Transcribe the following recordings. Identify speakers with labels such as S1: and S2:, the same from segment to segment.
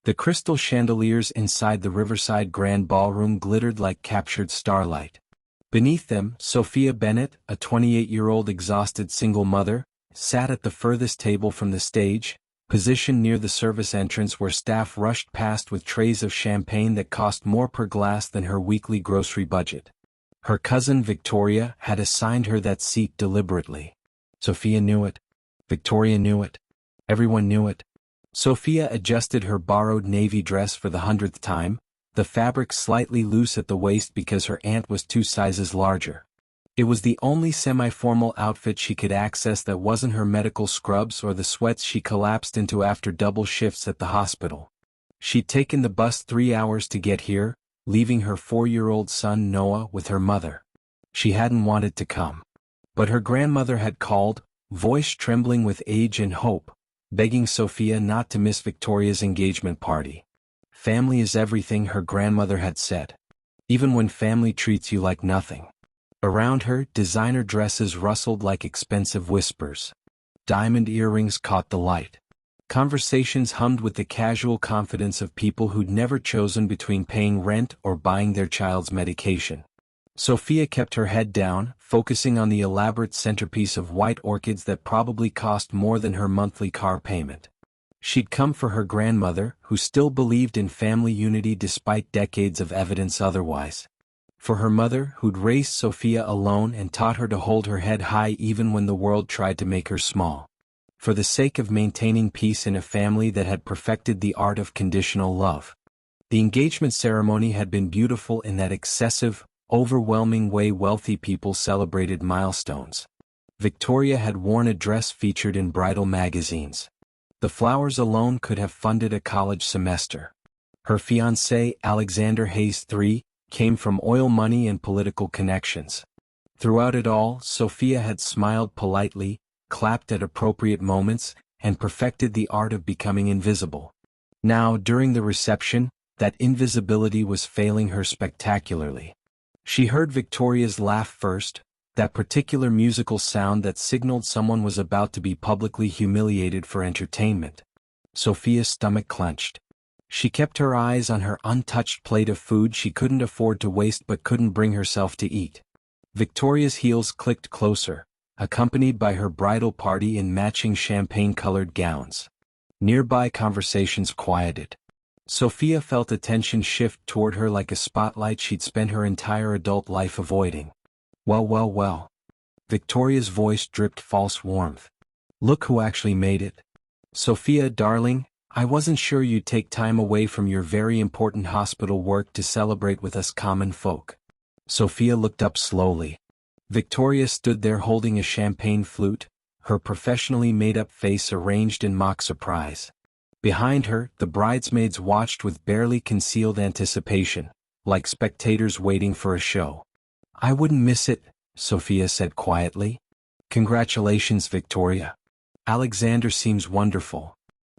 S1: The crystal chandeliers inside the Riverside Grand Ballroom glittered like captured starlight. Beneath them, Sophia Bennett, a 28-year-old exhausted single mother, sat at the furthest table from the stage, positioned near the service entrance where staff rushed past with trays of champagne that cost more per glass than her weekly grocery budget. Her cousin Victoria had assigned her that seat deliberately. Sophia knew it. Victoria knew it. Everyone knew it. Sophia adjusted her borrowed navy dress for the 100th time, the fabric slightly loose at the waist because her aunt was 2 sizes larger. It was the only semi-formal outfit she could access that wasn't her medical scrubs or the sweats she collapsed into after double shifts at the hospital. She'd taken the bus 3 hours to get here, leaving her 4-year-old son Noah with her mother. She hadn't wanted to come. But her grandmother had called, voice trembling with age and hope, begging Sophia not to miss Victoria's engagement party. Family is everything, her grandmother had said. Even when family treats you like nothing. Around her, designer dresses rustled like expensive whispers. Diamond earrings caught the light. Conversations hummed with the casual confidence of people who'd never chosen between paying rent or buying their child's medication. Sophia kept her head down, focusing on the elaborate centerpiece of white orchids that probably cost more than her monthly car payment. She'd come for her grandmother, who still believed in family unity despite decades of evidence otherwise. For her mother, who'd raised Sophia alone and taught her to hold her head high even when the world tried to make her small. For the sake of maintaining peace in a family that had perfected the art of conditional love. The engagement ceremony had been beautiful in that excessive, overwhelming way wealthy people celebrated milestones. Victoria had worn a dress featured in bridal magazines. The flowers alone could have funded a college semester. Her fiancé, Alexander Hayes III, came from oil money and political connections. Throughout it all, Sophia had smiled politely, clapped at appropriate moments, and perfected the art of becoming invisible. Now, during the reception, that invisibility was failing her spectacularly. She heard Victoria's laugh first, that particular musical sound that signaled someone was about to be publicly humiliated for entertainment. Sophia's stomach clenched. She kept her eyes on her untouched plate of food she couldn't afford to waste but couldn't bring herself to eat. Victoria's heels clicked closer, accompanied by her bridal party in matching champagne-colored gowns. Nearby conversations quieted. Sophia felt attention shift toward her like a spotlight she'd spent her entire adult life avoiding. Well. Victoria's voice dripped false warmth. Look who actually made it. Sophia, darling, I wasn't sure you'd take time away from your very important hospital work to celebrate with us common folk. Sophia looked up slowly. Victoria stood there holding a champagne flute, her professionally made-up face arranged in mock surprise. Behind her, the bridesmaids watched with barely concealed anticipation, like spectators waiting for a show. I wouldn't miss it, Sophia said quietly. Congratulations, Victoria. Alexander seems wonderful.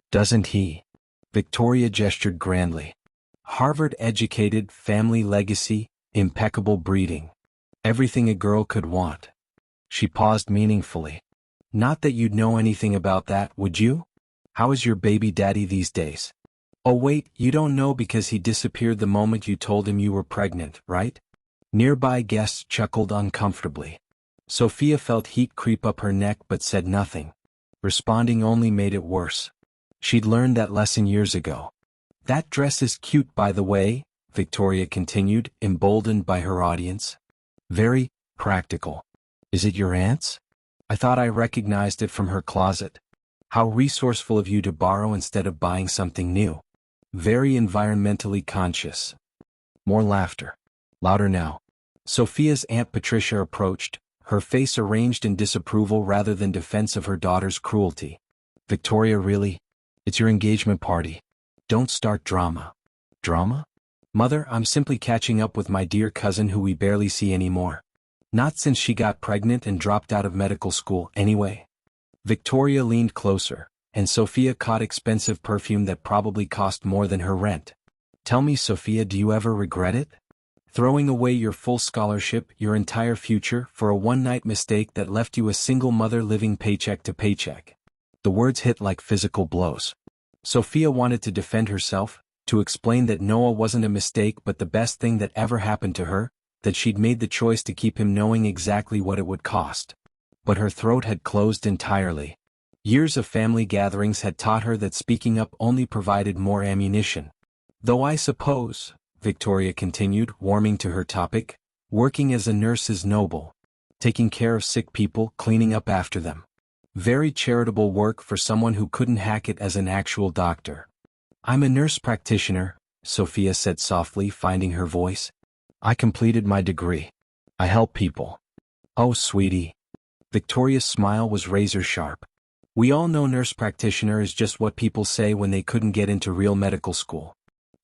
S1: Doesn't he? Victoria gestured grandly. Harvard-educated, family legacy, impeccable breeding. Everything a girl could want. She paused meaningfully. Not that you'd know anything about that, would you? How is your baby daddy these days? Oh wait, you don't know because he disappeared the moment you told him you were pregnant, right? Nearby guests chuckled uncomfortably. Sophia felt heat creep up her neck but said nothing. Responding only made it worse. She'd learned that lesson years ago. That dress is cute, by the way, Victoria continued, emboldened by her audience. Very practical. Is it your aunt's? I thought I recognized it from her closet. How resourceful of you to borrow instead of buying something new. Very environmentally conscious. More laughter. Louder now. Sophia's Aunt Patricia approached, her face arranged in disapproval rather than defense of her daughter's cruelty. Victoria, really? It's your engagement party. Don't start drama. Drama? Mother, I'm simply catching up with my dear cousin who we barely see anymore. Not since she got pregnant and dropped out of medical school, anyway. Victoria leaned closer, and Sophia caught expensive perfume that probably cost more than her rent. Tell me, Sophia, do you ever regret it? Throwing away your full scholarship, your entire future, for a one-night mistake that left you a single mother living paycheck to paycheck. The words hit like physical blows. Sophia wanted to defend herself, to explain that Noah wasn't a mistake but the best thing that ever happened to her, that she'd made the choice to keep him knowing exactly what it would cost. But her throat had closed entirely. Years of family gatherings had taught her that speaking up only provided more ammunition. Though I suppose, Victoria continued, warming to her topic, working as a nurse is noble. Taking care of sick people, cleaning up after them. Very charitable work for someone who couldn't hack it as an actual doctor. I'm a nurse practitioner, Sophia said softly, finding her voice. I completed my degree. I help people. Oh, sweetie. Victoria's smile was razor sharp. We all know nurse practitioner is just what people say when they couldn't get into real medical school.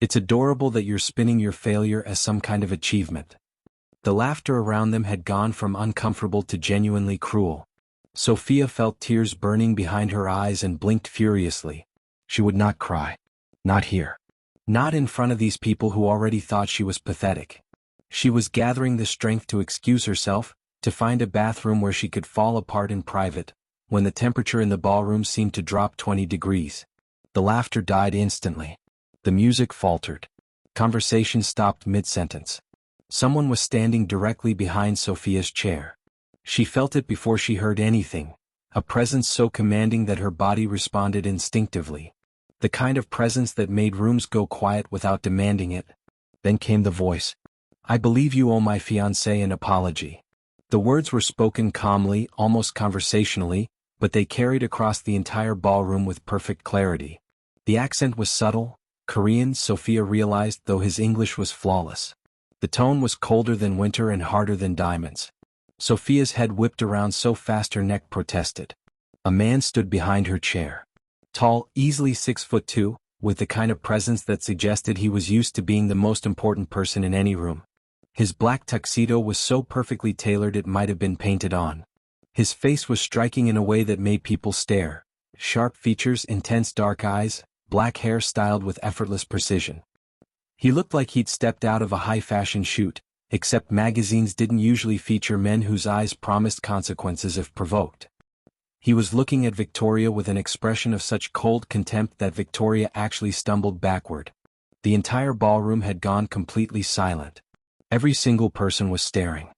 S1: It's adorable that you're spinning your failure as some kind of achievement. The laughter around them had gone from uncomfortable to genuinely cruel. Sophia felt tears burning behind her eyes and blinked furiously. She would not cry. Not here. Not in front of these people who already thought she was pathetic. She was gathering the strength to excuse herself, to find a bathroom where she could fall apart in private, when the temperature in the ballroom seemed to drop 20 degrees. The laughter died instantly. The music faltered. Conversation stopped mid-sentence. Someone was standing directly behind Sophia's chair. She felt it before she heard anything, a presence so commanding that her body responded instinctively. The kind of presence that made rooms go quiet without demanding it. Then came the voice. I believe you owe my fiancé an apology. The words were spoken calmly, almost conversationally, but they carried across the entire ballroom with perfect clarity. The accent was subtle, Korean, Sophia realized, though his English was flawless. The tone was colder than winter and harder than diamonds. Sophia's head whipped around so fast her neck protested. A man stood behind her chair. Tall, easily 6'2", with the kind of presence that suggested he was used to being the most important person in any room. His black tuxedo was so perfectly tailored it might have been painted on. His face was striking in a way that made people stare. Sharp features, intense dark eyes, black hair styled with effortless precision. He looked like he'd stepped out of a high-fashion shoot, except magazines didn't usually feature men whose eyes promised consequences if provoked. He was looking at Victoria with an expression of such cold contempt that Victoria actually stumbled backward. The entire ballroom had gone completely silent. Every single person was staring.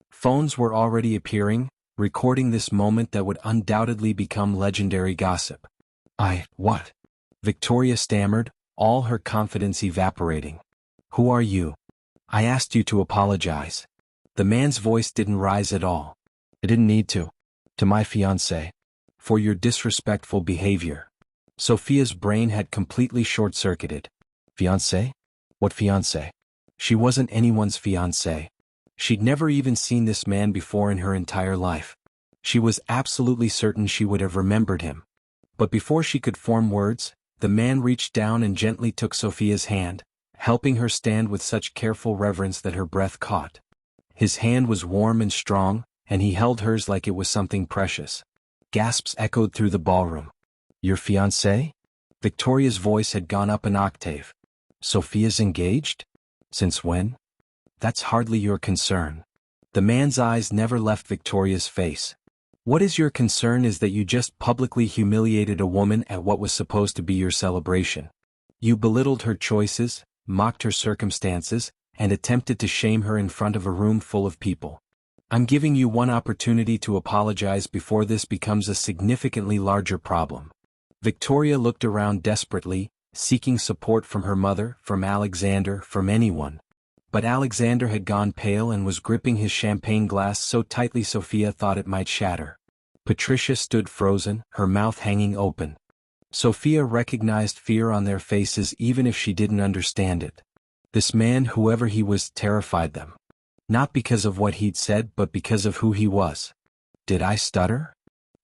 S1: Phones were already appearing, recording this moment that would undoubtedly become legendary gossip. What? Victoria stammered, all her confidence evaporating. Who are you? I asked you to apologize. The man's voice didn't rise at all. I didn't need to. To my fiancé. For your disrespectful behavior. Sophia's brain had completely short-circuited. Fiancé? What fiancé? She wasn't anyone's fiancé. She'd never even seen this man before in her entire life. She was absolutely certain she would have remembered him. But before she could form words, the man reached down and gently took Sophia's hand, helping her stand with such careful reverence that her breath caught. His hand was warm and strong, and he held hers like it was something precious. Gasps echoed through the ballroom. Your fiancé? Victoria's voice had gone up an octave. Sophia's engaged? Since when? That's hardly your concern. The man's eyes never left Victoria's face. What is your concern is that you just publicly humiliated a woman at what was supposed to be your celebration. You belittled her choices, mocked her circumstances, and attempted to shame her in front of a room full of people. I'm giving you one opportunity to apologize before this becomes a significantly larger problem. Victoria looked around desperately, seeking support from her mother, from Alexander, from anyone. But Alexander had gone pale and was gripping his champagne glass so tightly Sophia thought it might shatter. Patricia stood frozen, her mouth hanging open. Sophia recognized fear on their faces even if she didn't understand it. This man, whoever he was, terrified them. Not because of what he'd said but because of who he was. Did I stutter?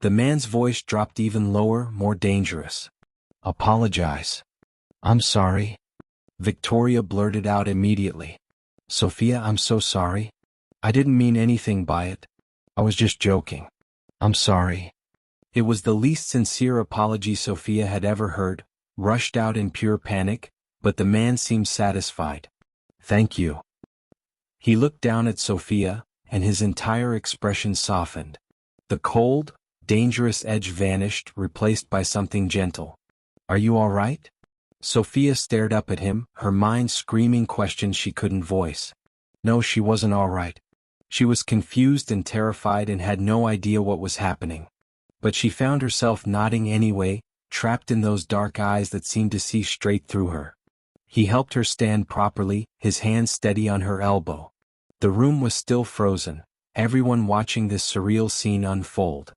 S1: The man's voice dropped even lower, more dangerous. Apologize. I'm sorry. Victoria blurted out immediately. Sophia, I'm so sorry. I didn't mean anything by it. I was just joking. I'm sorry. It was the least sincere apology Sophia had ever heard, rushed out in pure panic, but the man seemed satisfied. Thank you. He looked down at Sophia, and his entire expression softened. The cold, dangerous edge vanished, replaced by something gentle. Are you all right? Sophia stared up at him, her mind screaming questions she couldn't voice. No, she wasn't all right. She was confused and terrified and had no idea what was happening. But she found herself nodding anyway, trapped in those dark eyes that seemed to see straight through her. He helped her stand properly, his hand steady on her elbow. The room was still frozen, everyone watching this surreal scene unfold.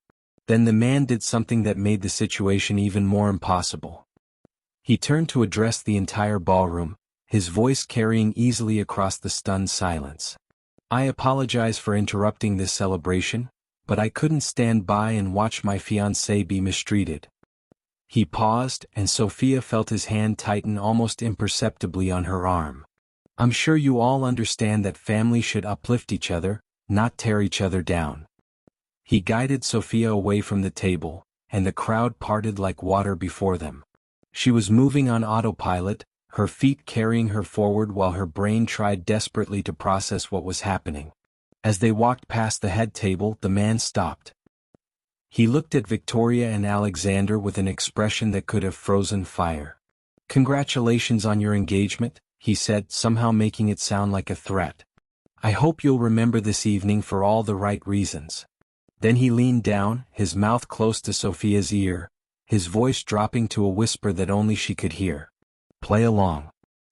S1: Then the man did something that made the situation even more impossible. He turned to address the entire ballroom, his voice carrying easily across the stunned silence. I apologize for interrupting this celebration, but I couldn't stand by and watch my fiancé be mistreated. He paused, and Sophia felt his hand tighten almost imperceptibly on her arm. I'm sure you all understand that family should uplift each other, not tear each other down. He guided Sophia away from the table, and the crowd parted like water before them. She was moving on autopilot, her feet carrying her forward while her brain tried desperately to process what was happening. As they walked past the head table, the man stopped. He looked at Victoria and Alexander with an expression that could have frozen fire. Congratulations on your engagement, he said, somehow making it sound like a threat. I hope you'll remember this evening for all the right reasons. Then he leaned down, his mouth close to Sophia's ear, his voice dropping to a whisper that only she could hear. Play along.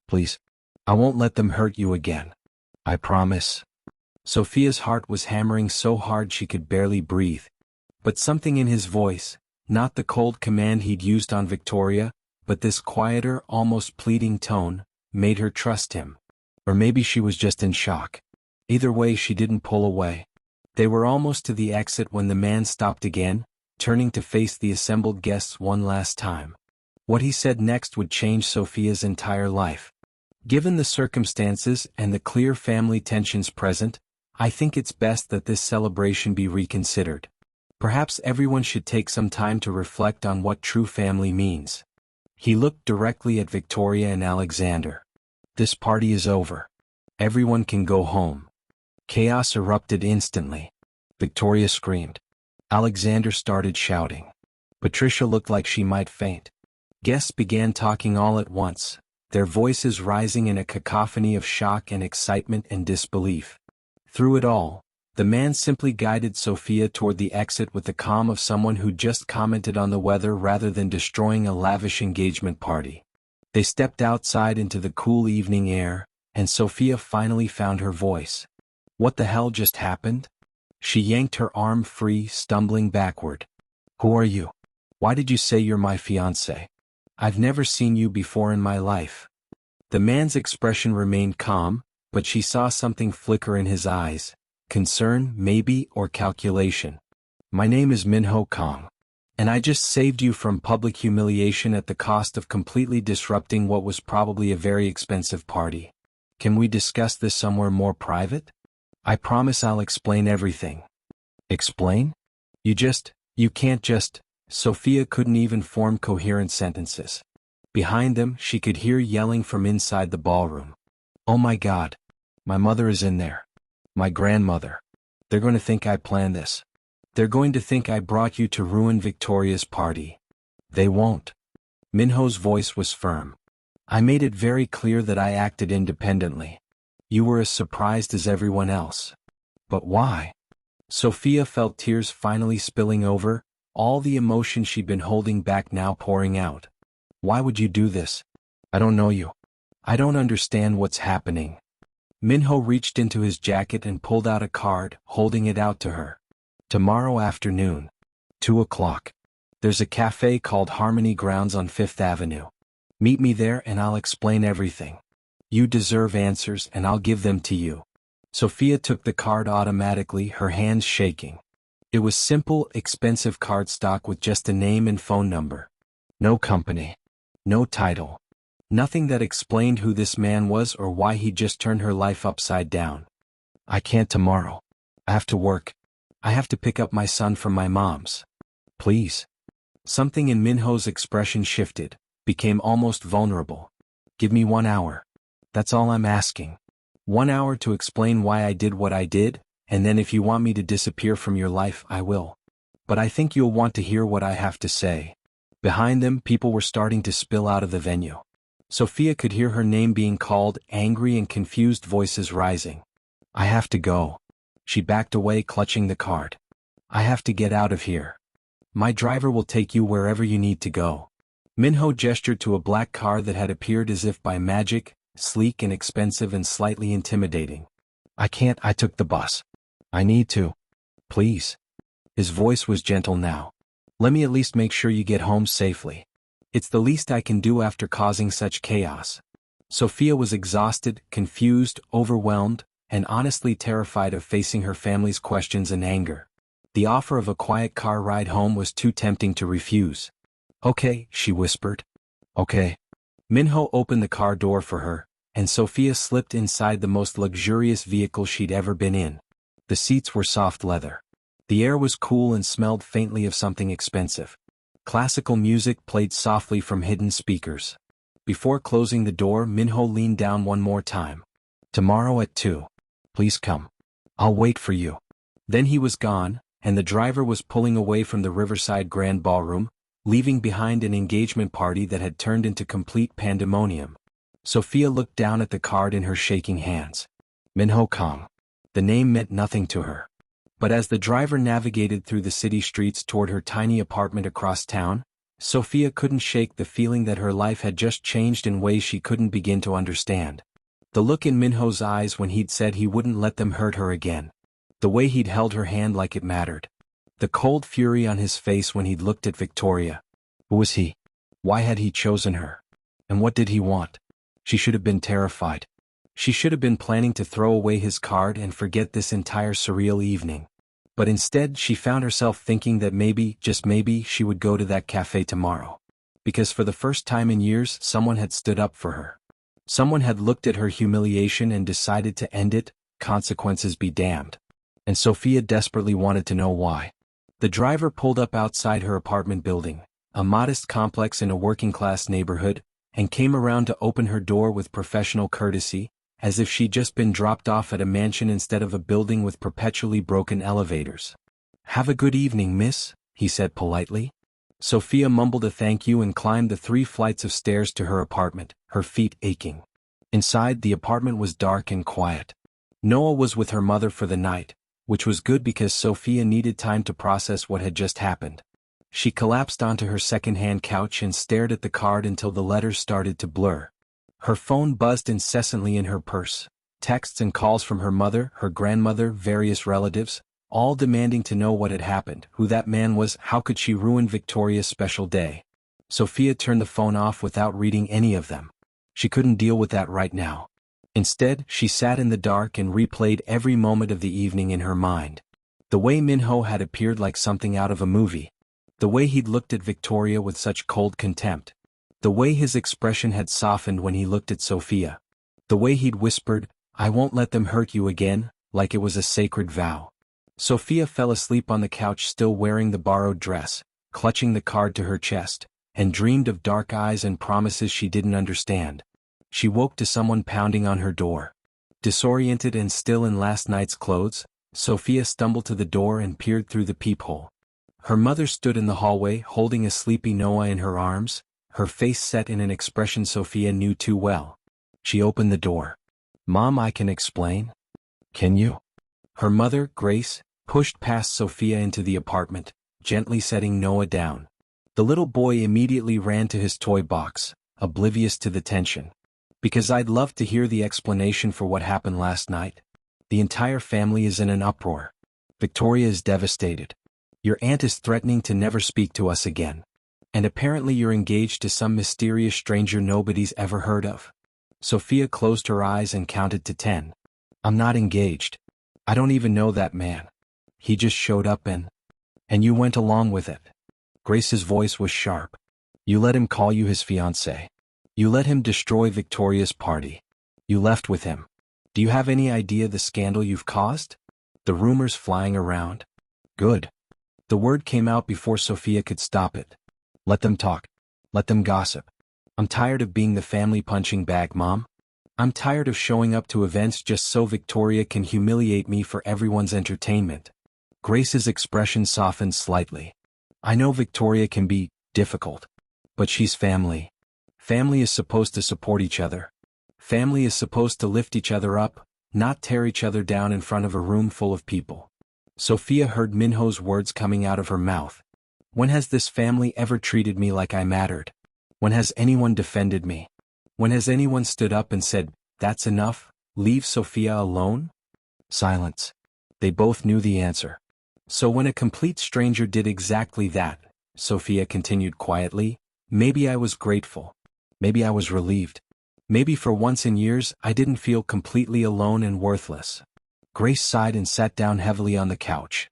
S1: Please. I won't let them hurt you again. I promise. Sophia's heart was hammering so hard she could barely breathe. But something in his voice, not the cold command he'd used on Victoria, but this quieter, almost pleading tone, made her trust him. Or maybe she was just in shock. Either way, she didn't pull away. They were almost to the exit when the man stopped again, turning to face the assembled guests one last time. What he said next would change Sophia's entire life. Given the circumstances and the clear family tensions present, I think it's best that this celebration be reconsidered. Perhaps everyone should take some time to reflect on what true family means. He looked directly at Victoria and Alexander. This party is over. Everyone can go home. Chaos erupted instantly. Victoria screamed. Alexander started shouting. Patricia looked like she might faint. Guests began talking all at once, their voices rising in a cacophony of shock and excitement and disbelief. Through it all, the man simply guided Sophia toward the exit with the calm of someone who just commented on the weather rather than destroying a lavish engagement party. They stepped outside into the cool evening air, and Sophia finally found her voice. What the hell just happened? She yanked her arm free, stumbling backward. Who are you? Why did you say you're my fiancé? I've never seen you before in my life. The man's expression remained calm, but she saw something flicker in his eyes. Concern, maybe, or calculation. My name is Minho Kang. And I just saved you from public humiliation at the cost of completely disrupting what was probably a very expensive party. Can we discuss this somewhere more private? I promise I'll explain everything. Explain? You can't just. Sophia couldn't even form coherent sentences. Behind them, she could hear yelling from inside the ballroom. Oh my God. My mother is in there. My grandmother. They're going to think I planned this. They're going to think I brought you to ruin Victoria's party. They won't. Minho's voice was firm. I made it very clear that I acted independently. You were as surprised as everyone else. But why? Sophia felt tears finally spilling over, all the emotion she'd been holding back now pouring out. Why would you do this? I don't know you. I don't understand what's happening. Minho reached into his jacket and pulled out a card, holding it out to her. Tomorrow afternoon. 2 o'clock. There's a cafe called Harmony Grounds on 5th Avenue. Meet me there and I'll explain everything. You deserve answers and I'll give them to you. Sophia took the card automatically, her hands shaking. It was simple, expensive cardstock with just a name and phone number. No company. No title. Nothing that explained who this man was or why he'd just turned her life upside down. I can't tomorrow. I have to work. I have to pick up my son from my mom's. Please. Something in Minho's expression shifted, became almost vulnerable. Give me 1 hour. That's all I'm asking. 1 hour to explain why I did what I did, and then if you want me to disappear from your life, I will. But I think you'll want to hear what I have to say. Behind them, people were starting to spill out of the venue. Sophia could hear her name being called, angry and confused voices rising. I have to go. She backed away, clutching the card. I have to get out of here. My driver will take you wherever you need to go. Minho gestured to a black car that had appeared as if by magic, sleek and expensive and slightly intimidating. I can't, I took the bus. I need to. Please. His voice was gentle now. Let me at least make sure you get home safely. It's the least I can do after causing such chaos. Sophia was exhausted, confused, overwhelmed, and honestly terrified of facing her family's questions and anger. The offer of a quiet car ride home was too tempting to refuse. Okay, she whispered. Okay. Minho opened the car door for her, and Sophia slipped inside the most luxurious vehicle she'd ever been in. The seats were soft leather. The air was cool and smelled faintly of something expensive. Classical music played softly from hidden speakers. Before closing the door, Minho leaned down one more time. Tomorrow at 2. Please come. I'll wait for you. Then he was gone, and the driver was pulling away from the Riverside Grand Ballroom, leaving behind an engagement party that had turned into complete pandemonium. Sophia looked down at the card in her shaking hands. Minho Kang. The name meant nothing to her. But as the driver navigated through the city streets toward her tiny apartment across town, Sophia couldn't shake the feeling that her life had just changed in ways she couldn't begin to understand. The look in Minho's eyes when he'd said he wouldn't let them hurt her again. The way he'd held her hand like it mattered. The cold fury on his face when he'd looked at Victoria. Who was he? Why had he chosen her? And what did he want? She should have been terrified. She should have been planning to throw away his card and forget this entire surreal evening. But instead she found herself thinking that maybe, just maybe, she would go to that cafe tomorrow. Because for the first time in years, someone had stood up for her. Someone had looked at her humiliation and decided to end it, consequences be damned. And Sophia desperately wanted to know why. The driver pulled up outside her apartment building, a modest complex in a working-class neighborhood, and came around to open her door with professional courtesy, as if she'd just been dropped off at a mansion instead of a building with perpetually broken elevators. Have a good evening, miss, he said politely. Sophia mumbled a thank you and climbed the 3 flights of stairs to her apartment, her feet aching. Inside, the apartment was dark and quiet. Noah was with her mother for the night, which was good because Sophia needed time to process what had just happened. She collapsed onto her second-hand couch and stared at the card until the letters started to blur. Her phone buzzed incessantly in her purse. Texts and calls from her mother, her grandmother, various relatives, all demanding to know what had happened, who that man was, how could she ruin Victoria's special day. Sophia turned the phone off without reading any of them. She couldn't deal with that right now. Instead, she sat in the dark and replayed every moment of the evening in her mind. The way Minho had appeared like something out of a movie. The way he'd looked at Victoria with such cold contempt. The way his expression had softened when he looked at Sophia. The way he'd whispered, I won't let them hurt you again, like it was a sacred vow. Sophia fell asleep on the couch still wearing the borrowed dress, clutching the card to her chest, and dreamed of dark eyes and promises she didn't understand. She woke to someone pounding on her door. Disoriented and still in last night's clothes, Sophia stumbled to the door and peered through the peephole. Her mother stood in the hallway holding a sleepy Noah in her arms, her face set in an expression Sophia knew too well. She opened the door. Mom, I can explain. Can you? Her mother, Grace, pushed past Sophia into the apartment, gently setting Noah down. The little boy immediately ran to his toy box, oblivious to the tension. Because I'd love to hear the explanation for what happened last night. The entire family is in an uproar. Victoria is devastated. Your aunt is threatening to never speak to us again. And apparently you're engaged to some mysterious stranger nobody's ever heard of. Sophia closed her eyes and counted to 10. I'm not engaged. I don't even know that man. He just showed up and you went along with it. Grace's voice was sharp. You let him call you his fiancé. You let him destroy Victoria's party. You left with him. Do you have any idea the scandal you've caused? The rumors flying around? Good. The word came out before Sophia could stop it. Let them talk. Let them gossip. I'm tired of being the family punching bag, Mom. I'm tired of showing up to events just so Victoria can humiliate me for everyone's entertainment. Grace's expression softened slightly. I know Victoria can be difficult. But she's family. Family is supposed to support each other. Family is supposed to lift each other up, not tear each other down in front of a room full of people. Sophia heard Minho's words coming out of her mouth. When has this family ever treated me like I mattered? When has anyone defended me? When has anyone stood up and said, "That's enough, leave Sophia alone"? Silence. They both knew the answer. So when a complete stranger did exactly that, Sophia continued quietly, maybe I was grateful. Maybe I was relieved. Maybe for once in years I didn't feel completely alone and worthless. Grace sighed and sat down heavily on the couch.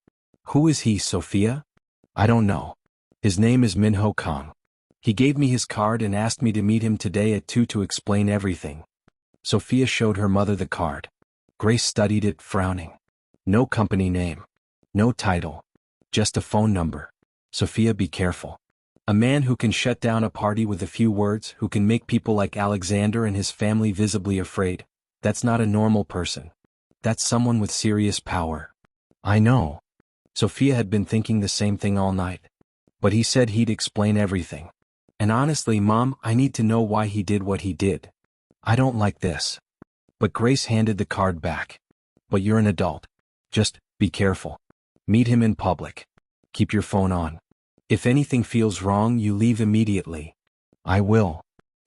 S1: Who is he, Sophia? I don't know. His name is Minho Kang. He gave me his card and asked me to meet him today at 2 to explain everything. Sophia showed her mother the card. Grace studied it, frowning. No company name. No title. Just a phone number. Sophia, be careful. A man who can shut down a party with a few words, who can make people like Alexander and his family visibly afraid, that's not a normal person. That's someone with serious power. I know. Sophia had been thinking the same thing all night. But he said he'd explain everything. And honestly, Mom, I need to know why he did what he did. I don't like this. But Grace handed the card back. But you're an adult. Just, be careful. Meet him in public. Keep your phone on. If anything feels wrong, you leave immediately. I will.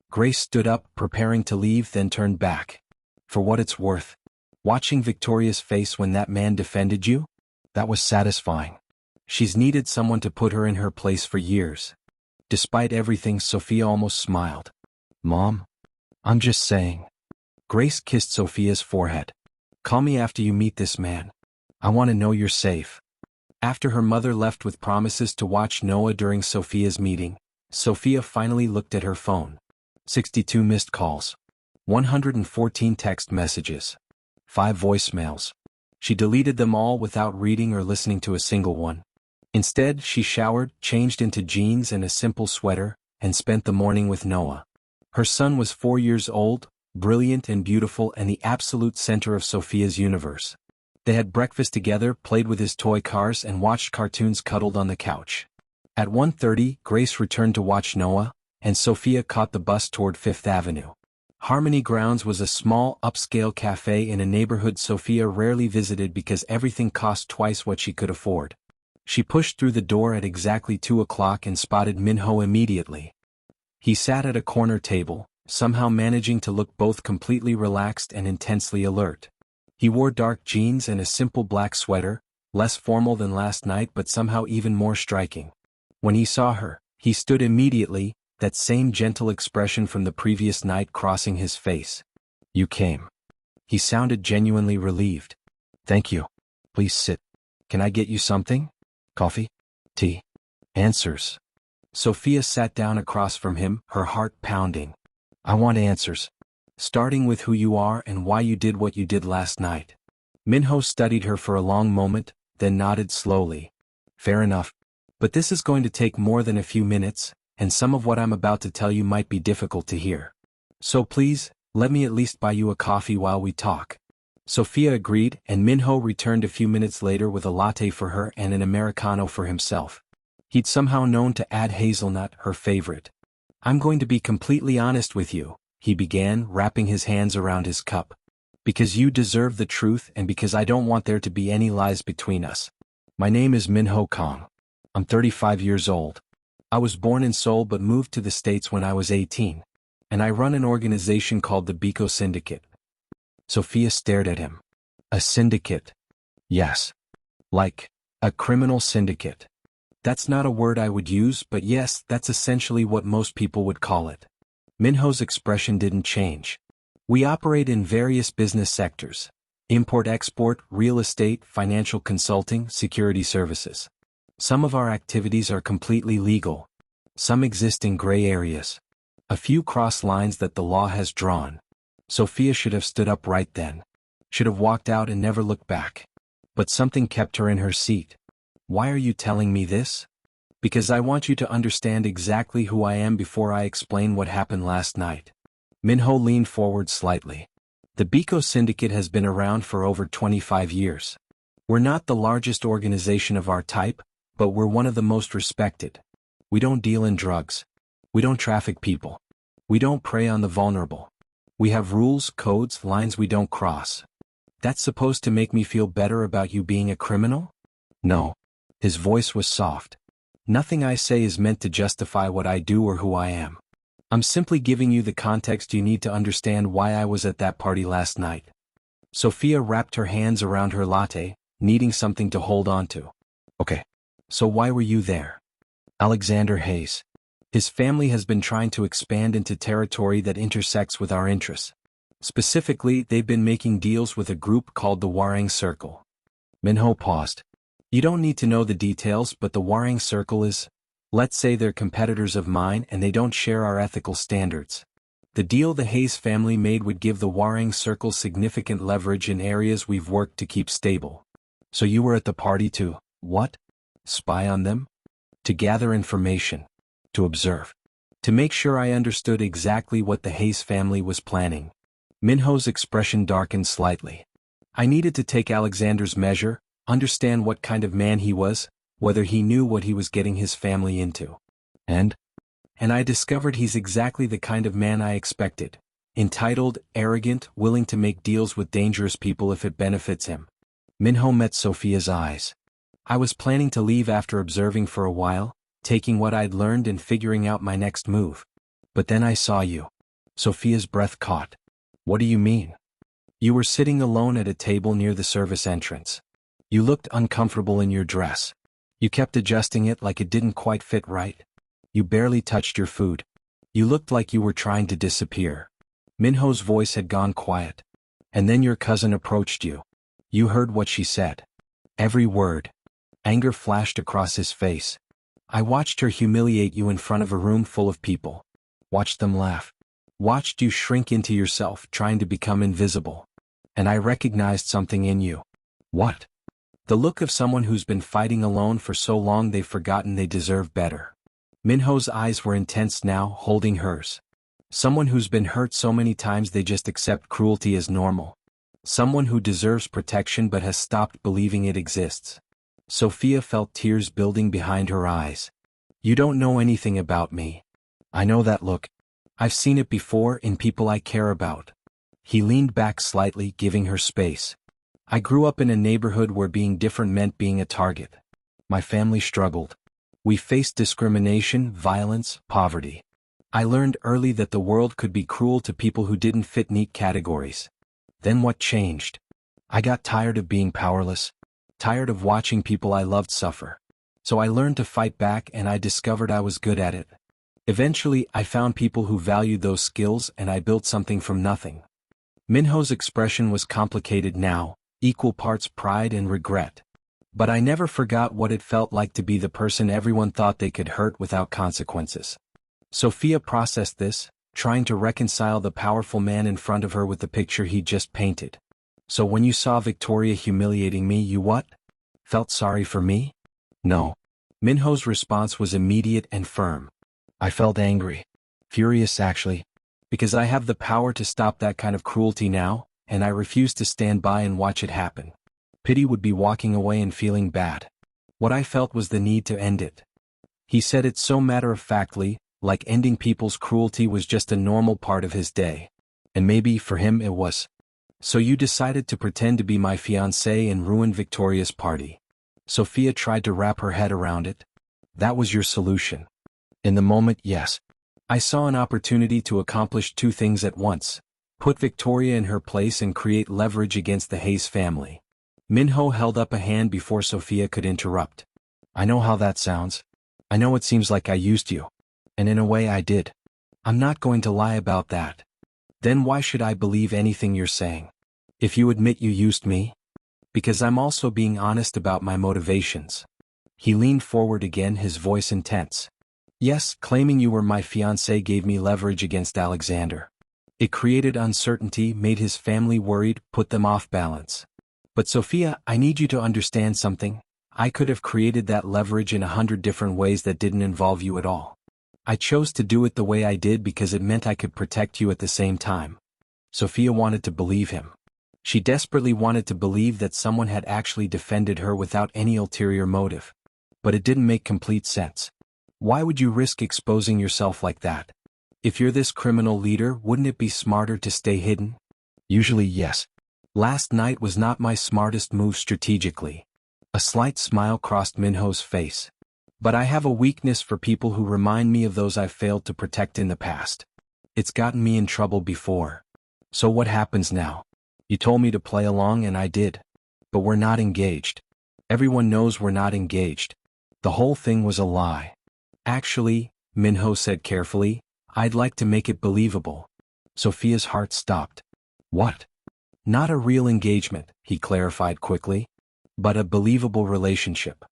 S1: Grace stood up, preparing to leave, then turned back. For what it's worth, watching Victoria's face when that man defended you? That was satisfying. She's needed someone to put her in her place for years. Despite everything, Sophia almost smiled. Mom? I'm just saying. Grace kissed Sophia's forehead. Call me after you meet this man. I want to know you're safe. After her mother left with promises to watch Noah during Sophia's meeting, Sophia finally looked at her phone. 62 missed calls. 114 text messages. 5 voicemails. She deleted them all without reading or listening to a single one. Instead, she showered, changed into jeans and a simple sweater, and spent the morning with Noah. Her son was 4 years old, brilliant and beautiful, and the absolute center of Sophia's universe. They had breakfast together, played with his toy cars, and watched cartoons cuddled on the couch. At 1:30, Grace returned to watch Noah, and Sophia caught the bus toward Fifth Avenue. Harmony Grounds was a small, upscale cafe in a neighborhood Sophia rarely visited because everything cost twice what she could afford. She pushed through the door at exactly 2 o'clock and spotted Minho immediately. He sat at a corner table, somehow managing to look both completely relaxed and intensely alert. He wore dark jeans and a simple black sweater, less formal than last night but somehow even more striking. When he saw her, he stood immediately, that same gentle expression from the previous night crossing his face. You came. He sounded genuinely relieved. Thank you. Please sit. Can I get you something? Coffee? Tea? Answers. Sophia sat down across from him, her heart pounding. I want answers. Starting with who you are and why you did what you did last night. Minho studied her for a long moment, then nodded slowly. Fair enough. But this is going to take more than a few minutes, and some of what I'm about to tell you might be difficult to hear. So please, let me at least buy you a coffee while we talk. Sophia agreed, and Minho returned a few minutes later with a latte for her and an Americano for himself. He'd somehow known to add hazelnut, her favorite. I'm going to be completely honest with you, he began, wrapping his hands around his cup. Because you deserve the truth and because I don't want there to be any lies between us. My name is Minho Kang. I'm 35 years old. I was born in Seoul but moved to the States when I was 18. And I run an organization called the Biko Syndicate. Sophia stared at him. A syndicate? Yes. Like, a criminal syndicate. That's not a word I would use, but yes, that's essentially what most people would call it. Minho's expression didn't change. We operate in various business sectors. Import-export, real estate, financial consulting, security services. Some of our activities are completely legal. Some exist in gray areas. A few cross lines that the law has drawn. Sophia should have stood up right then. Should have walked out and never looked back. But something kept her in her seat. Why are you telling me this? Because I want you to understand exactly who I am before I explain what happened last night. Minho leaned forward slightly. The Biko Syndicate has been around for over 25 years. We're not the largest organization of our type, but we're one of the most respected. We don't deal in drugs. We don't traffic people. We don't prey on the vulnerable. We have rules, codes, lines we don't cross. That's supposed to make me feel better about you being a criminal? No. His voice was soft. Nothing I say is meant to justify what I do or who I am. I'm simply giving you the context you need to understand why I was at that party last night. Sophia wrapped her hands around her latte, needing something to hold on to. Okay. So why were you there? Alexander Hayes. His family has been trying to expand into territory that intersects with our interests. Specifically, they've been making deals with a group called the Warang Circle. Minho paused. You don't need to know the details, but the Warang Circle is, let's say they're competitors of mine and they don't share our ethical standards. The deal the Hayes family made would give the Warang Circle significant leverage in areas we've worked to keep stable. So you were at the party to, what? Spy on them? To gather information. To observe. To make sure I understood exactly what the Hayes family was planning. Minho's expression darkened slightly. I needed to take Alexander's measure, understand what kind of man he was, whether he knew what he was getting his family into. And I discovered he's exactly the kind of man I expected. Entitled, arrogant, willing to make deals with dangerous people if it benefits him. Minho met Sophia's eyes. I was planning to leave after observing for a while, taking what I'd learned and figuring out my next move. But then I saw you. Sophia's breath caught. What do you mean? You were sitting alone at a table near the service entrance. You looked uncomfortable in your dress. You kept adjusting it like it didn't quite fit right. You barely touched your food. You looked like you were trying to disappear. Minho's voice had gone quiet. And then your cousin approached you. You heard what she said. Every word. Anger flashed across his face. I watched her humiliate you in front of a room full of people. Watched them laugh. Watched you shrink into yourself, trying to become invisible. And I recognized something in you. What? The look of someone who's been fighting alone for so long they've forgotten they deserve better. Minho's eyes were intense now, holding hers. Someone who's been hurt so many times they just accept cruelty as normal. Someone who deserves protection but has stopped believing it exists. Sophia felt tears building behind her eyes. You don't know anything about me. I know that look. I've seen it before in people I care about. He leaned back slightly, giving her space. I grew up in a neighborhood where being different meant being a target. My family struggled. We faced discrimination, violence, poverty. I learned early that the world could be cruel to people who didn't fit neat categories. Then what changed? I got tired of being powerless. Tired of watching people I loved suffer. So I learned to fight back and I discovered I was good at it. Eventually, I found people who valued those skills and I built something from nothing. Minho's expression was complicated now, equal parts pride and regret. But I never forgot what it felt like to be the person everyone thought they could hurt without consequences. Sophia processed this, trying to reconcile the powerful man in front of her with the picture he'd just painted. So when you saw Victoria humiliating me, you what? Felt sorry for me? No. Minho's response was immediate and firm. I felt angry. Furious actually. Because I have the power to stop that kind of cruelty now, and I refuse to stand by and watch it happen. Pity would be walking away and feeling bad. What I felt was the need to end it. He said it so matter-of-factly, like ending people's cruelty was just a normal part of his day. And maybe for him it was. So you decided to pretend to be my fiancé and ruin Victoria's party. Sophia tried to wrap her head around it. That was your solution. In the moment, yes. I saw an opportunity to accomplish two things at once. Put Victoria in her place and create leverage against the Hayes family. Minho held up a hand before Sophia could interrupt. I know how that sounds. I know it seems like I used you. And in a way I did. I'm not going to lie about that. Then why should I believe anything you're saying? If you admit you used me? Because I'm also being honest about my motivations. He leaned forward again, his voice intense. Yes, claiming you were my fiancé gave me leverage against Alexander. It created uncertainty, made his family worried, put them off balance. But Sophia, I need you to understand something. I could have created that leverage in 100 different ways that didn't involve you at all. I chose to do it the way I did because it meant I could protect you at the same time. Sophia wanted to believe him. She desperately wanted to believe that someone had actually defended her without any ulterior motive. But it didn't make complete sense. Why would you risk exposing yourself like that? If you're this criminal leader, wouldn't it be smarter to stay hidden? Usually yes. Last night was not my smartest move strategically. A slight smile crossed Minho's face. But I have a weakness for people who remind me of those I've failed to protect in the past. It's gotten me in trouble before. So what happens now? You told me to play along and I did. But we're not engaged. Everyone knows we're not engaged. The whole thing was a lie. Actually, Minho said carefully, I'd like to make it believable. Sophia's heart stopped. What? Not a real engagement, he clarified quickly. But a believable relationship.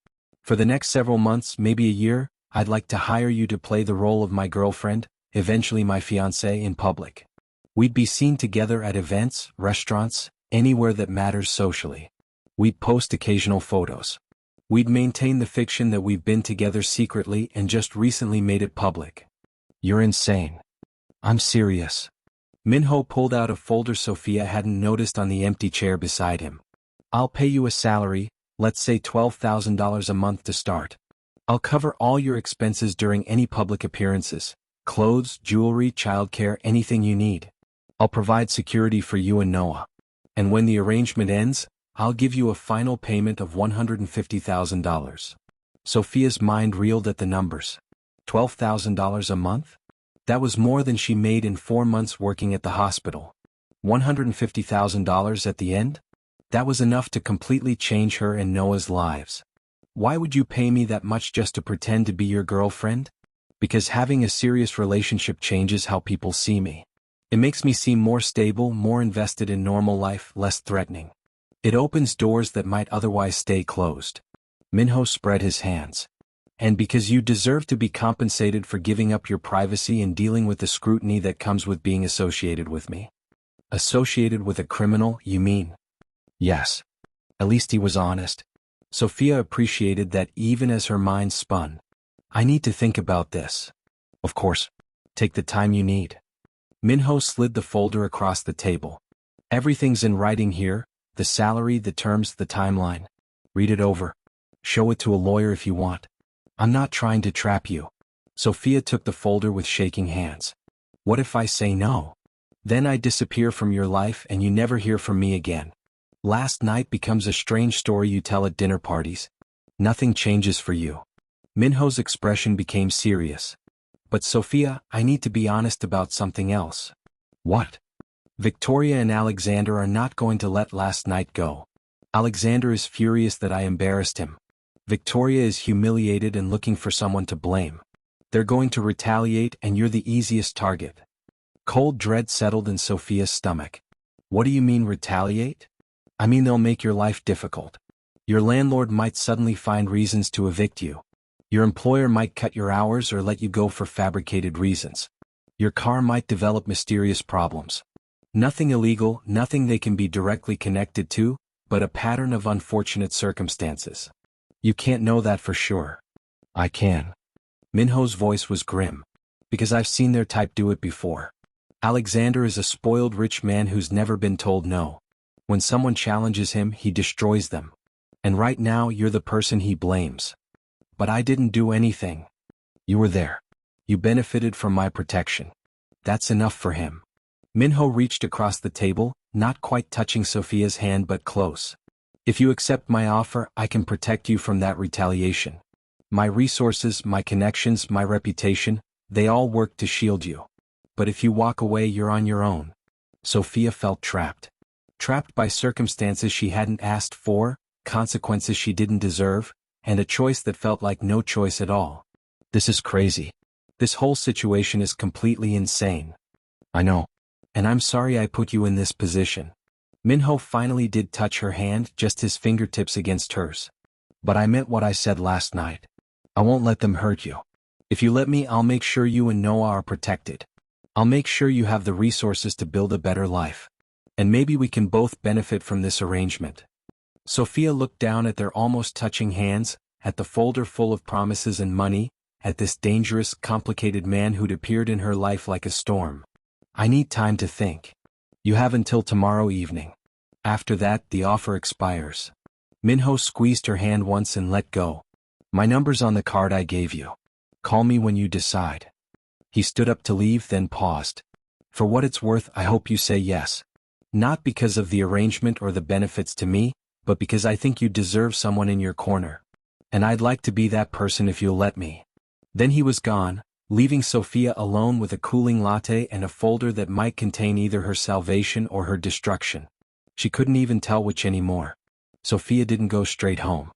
S1: For the next several months, maybe a year, I'd like to hire you to play the role of my girlfriend, eventually my fiancé, in public. We'd be seen together at events, restaurants, anywhere that matters socially. We'd post occasional photos. We'd maintain the fiction that we've been together secretly and just recently made it public. You're insane. I'm serious. Minho pulled out a folder Sophia hadn't noticed on the empty chair beside him. I'll pay you a salary, let's say $12,000 a month to start. I'll cover all your expenses during any public appearances, clothes, jewelry, childcare, anything you need. I'll provide security for you and Noah. And when the arrangement ends, I'll give you a final payment of $150,000. Sophia's mind reeled at the numbers. $12,000 a month? That was more than she made in 4 months working at the hospital. $150,000 at the end? That was enough to completely change her and Noah's lives. Why would you pay me that much just to pretend to be your girlfriend? Because having a serious relationship changes how people see me. It makes me seem more stable, more invested in normal life, less threatening. It opens doors that might otherwise stay closed. Minho spread his hands. And because you deserve to be compensated for giving up your privacy and dealing with the scrutiny that comes with being associated with me. Associated with a criminal, you mean? Yes. At least he was honest. Sophia appreciated that even as her mind spun. I need to think about this. Of course. Take the time you need. Minho slid the folder across the table. Everything's in writing here, the salary, the terms, the timeline. Read it over. Show it to a lawyer if you want. I'm not trying to trap you. Sophia took the folder with shaking hands. What if I say no? Then I disappear from your life and you never hear from me again. Last night becomes a strange story you tell at dinner parties. Nothing changes for you. Minho's expression became serious. But Sophia, I need to be honest about something else. What? Victoria and Alexander are not going to let last night go. Alexander is furious that I embarrassed him. Victoria is humiliated and looking for someone to blame. They're going to retaliate and you're the easiest target. Cold dread settled in Sophia's stomach. What do you mean retaliate? I mean they'll make your life difficult. Your landlord might suddenly find reasons to evict you. Your employer might cut your hours or let you go for fabricated reasons. Your car might develop mysterious problems. Nothing illegal, nothing they can be directly connected to, but a pattern of unfortunate circumstances. You can't know that for sure. I can. Minho's voice was grim. Because I've seen their type do it before. Alexander is a spoiled rich man who's never been told no. When someone challenges him, he destroys them. And right now you're the person he blames. But I didn't do anything. You were there. You benefited from my protection. That's enough for him. Minho reached across the table, not quite touching Sophia's hand but close. If you accept my offer, I can protect you from that retaliation. My resources, my connections, my reputation, they all work to shield you. But if you walk away, you're on your own. Sophia felt trapped. Trapped by circumstances she hadn't asked for, consequences she didn't deserve, and a choice that felt like no choice at all. This is crazy. This whole situation is completely insane. I know. And I'm sorry I put you in this position. Minho finally did touch her hand, just his fingertips against hers. But I meant what I said last night. I won't let them hurt you. If you let me, I'll make sure you and Noah are protected. I'll make sure you have the resources to build a better life. And maybe we can both benefit from this arrangement. Sophia looked down at their almost touching hands, at the folder full of promises and money, at this dangerous, complicated man who'd appeared in her life like a storm. I need time to think. You have until tomorrow evening. After that, the offer expires. Minho squeezed her hand once and let go. My number's on the card I gave you. Call me when you decide. He stood up to leave, then paused. For what it's worth, I hope you say yes. Not because of the arrangement or the benefits to me, but because I think you deserve someone in your corner. And I'd like to be that person if you'll let me. Then he was gone, leaving Sophia alone with a cooling latte and a folder that might contain either her salvation or her destruction. She couldn't even tell which anymore. Sophia didn't go straight home.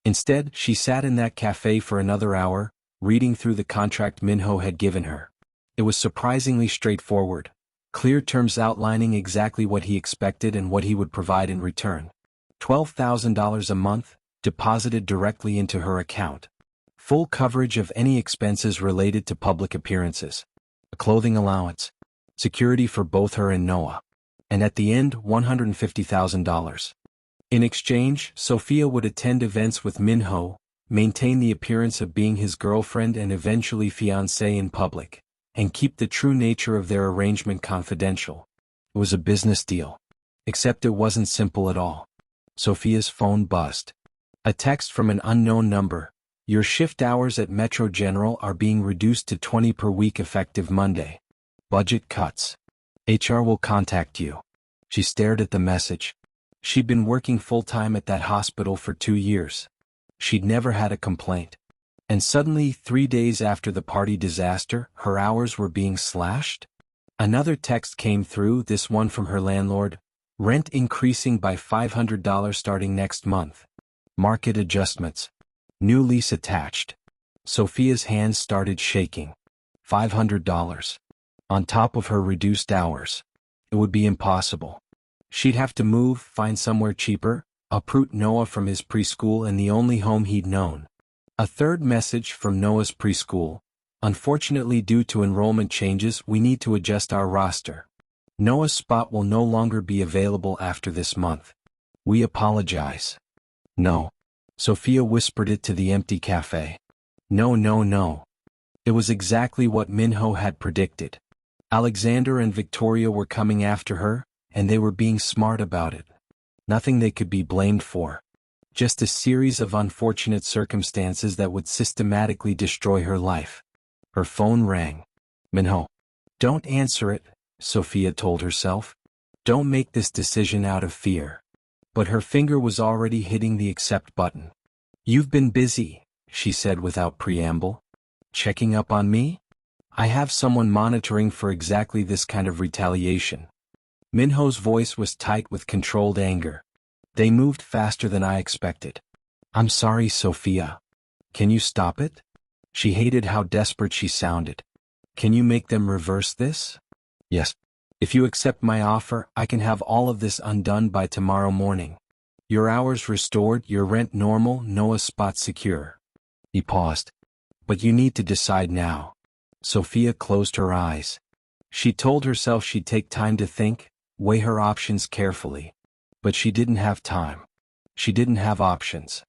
S1: Instead, she sat in that cafe for another hour, reading through the contract Minho had given her. It was surprisingly straightforward. Clear terms outlining exactly what he expected and what he would provide in return. $12,000 a month, deposited directly into her account. Full coverage of any expenses related to public appearances. A clothing allowance. Security for both her and Noah. And at the end, $150,000. In exchange, Sophia would attend events with Minho, maintain the appearance of being his girlfriend and eventually fiancé in public, and keep the true nature of their arrangement confidential. It was a business deal. Except it wasn't simple at all. Sophia's phone buzzed. A text from an unknown number. Your shift hours at Metro General are being reduced to 20 per week effective Monday. Budget cuts. HR will contact you. She stared at the message. She'd been working full-time at that hospital for 2 years. She'd never had a complaint. And suddenly, 3 days after the party disaster, her hours were being slashed? Another text came through, this one from her landlord. Rent increasing by $500 starting next month. Market adjustments. New lease attached. Sophia's hands started shaking. $500. On top of her reduced hours. It would be impossible. She'd have to move, find somewhere cheaper, uproot Noah from his preschool and the only home he'd known. A third message from Noah's preschool. Unfortunately, due to enrollment changes, we need to adjust our roster. Noah's spot will no longer be available after this month. We apologize. No. Sophia whispered it to the empty cafe. No, no, no. It was exactly what Minho had predicted. Alexander and Victoria were coming after her, and they were being smart about it. Nothing they could be blamed for. Just a series of unfortunate circumstances that would systematically destroy her life. Her phone rang. Minho. Don't answer it, Sophia told herself. Don't make this decision out of fear. But her finger was already hitting the accept button. You've been busy, she said without preamble. Checking up on me? I have someone monitoring for exactly this kind of retaliation. Minho's voice was tight with controlled anger. They moved faster than I expected. I'm sorry, Sophia. Can you stop it? She hated how desperate she sounded. Can you make them reverse this? Yes. If you accept my offer, I can have all of this undone by tomorrow morning. Your hours restored, your rent normal, Noah's spot secure. He paused. But you need to decide now. Sophia closed her eyes. She told herself she'd take time to think, weigh her options carefully. But she didn't have time. She didn't have options.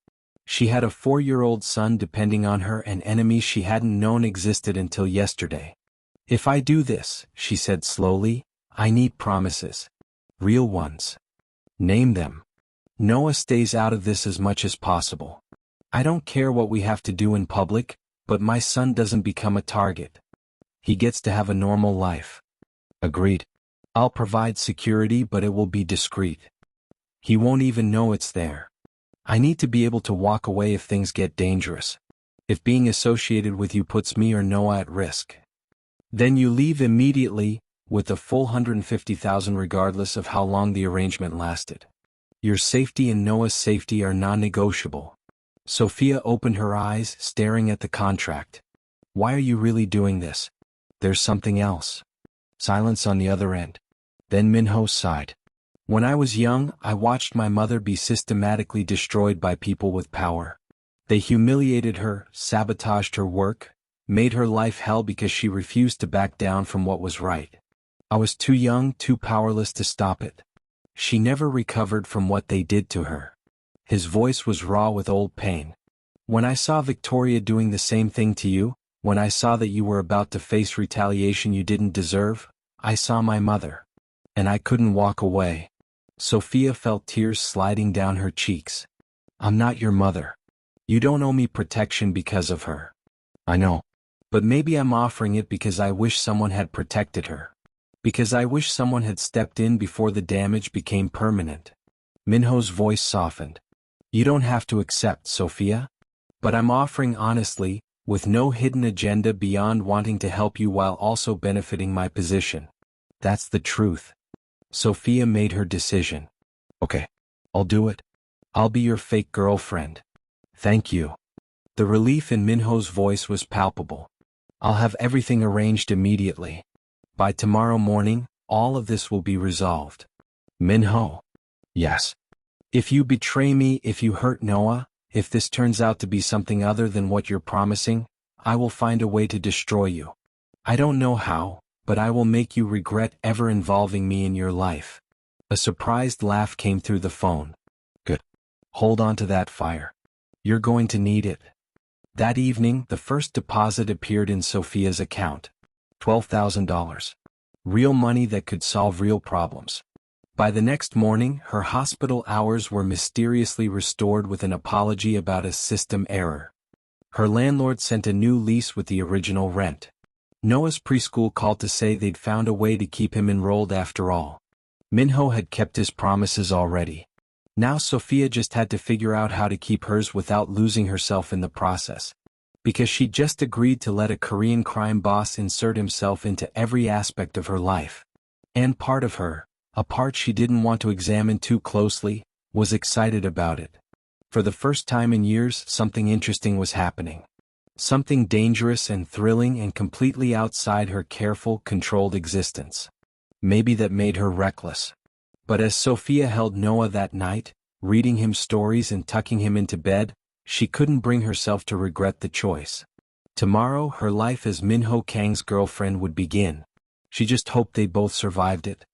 S1: She had a 4-year-old son depending on her and enemies she hadn't known existed until yesterday. If I do this, she said slowly, I need promises. Real ones. Name them. Noah stays out of this as much as possible. I don't care what we have to do in public, but my son doesn't become a target. He gets to have a normal life. Agreed. I'll provide security, but it will be discreet. He won't even know it's there. I need to be able to walk away if things get dangerous. If being associated with you puts me or Noah at risk. Then you leave immediately, with the full $150,000 regardless of how long the arrangement lasted. Your safety and Noah's safety are non-negotiable. Sophia opened her eyes, staring at the contract. Why are you really doing this? There's something else. Silence on the other end. Then Minho sighed. When I was young, I watched my mother be systematically destroyed by people with power. They humiliated her, sabotaged her work, made her life hell because she refused to back down from what was right. I was too young, too powerless to stop it. She never recovered from what they did to her. His voice was raw with old pain. When I saw Victoria doing the same thing to you, when I saw that you were about to face retaliation you didn't deserve, I saw my mother. And I couldn't walk away. Sophia felt tears sliding down her cheeks. I'm not your mother. You don't owe me protection because of her. I know. But maybe I'm offering it because I wish someone had protected her. Because I wish someone had stepped in before the damage became permanent. Minho's voice softened. You don't have to accept, Sophia. But I'm offering honestly, with no hidden agenda beyond wanting to help you while also benefiting my position. That's the truth. Sophia made her decision. Okay. I'll do it. I'll be your fake girlfriend. Thank you. The relief in Minho's voice was palpable. I'll have everything arranged immediately. By tomorrow morning, all of this will be resolved. Minho. Yes. If you betray me, if you hurt Noah, if this turns out to be something other than what you're promising, I will find a way to destroy you. I don't know how, but I will make you regret ever involving me in your life. A surprised laugh came through the phone. Good. Hold on to that fire. You're going to need it. That evening, the first deposit appeared in Sophia's account. $12,000. Real money that could solve real problems. By the next morning, her hospital hours were mysteriously restored with an apology about a system error. Her landlord sent a new lease with the original rent. Noah's preschool called to say they'd found a way to keep him enrolled after all. Minho had kept his promises already. Now Sophia just had to figure out how to keep hers without losing herself in the process. Because she'd just agreed to let a Korean crime boss insert himself into every aspect of her life. And part of her, a part she didn't want to examine too closely, was excited about it. For the first time in years, something interesting was happening. Something dangerous and thrilling and completely outside her careful, controlled existence. Maybe that made her reckless. But as Sophia held Noah that night, reading him stories and tucking him into bed, she couldn't bring herself to regret the choice. Tomorrow her life as Minho Kang's girlfriend would begin. She just hoped they both survived it.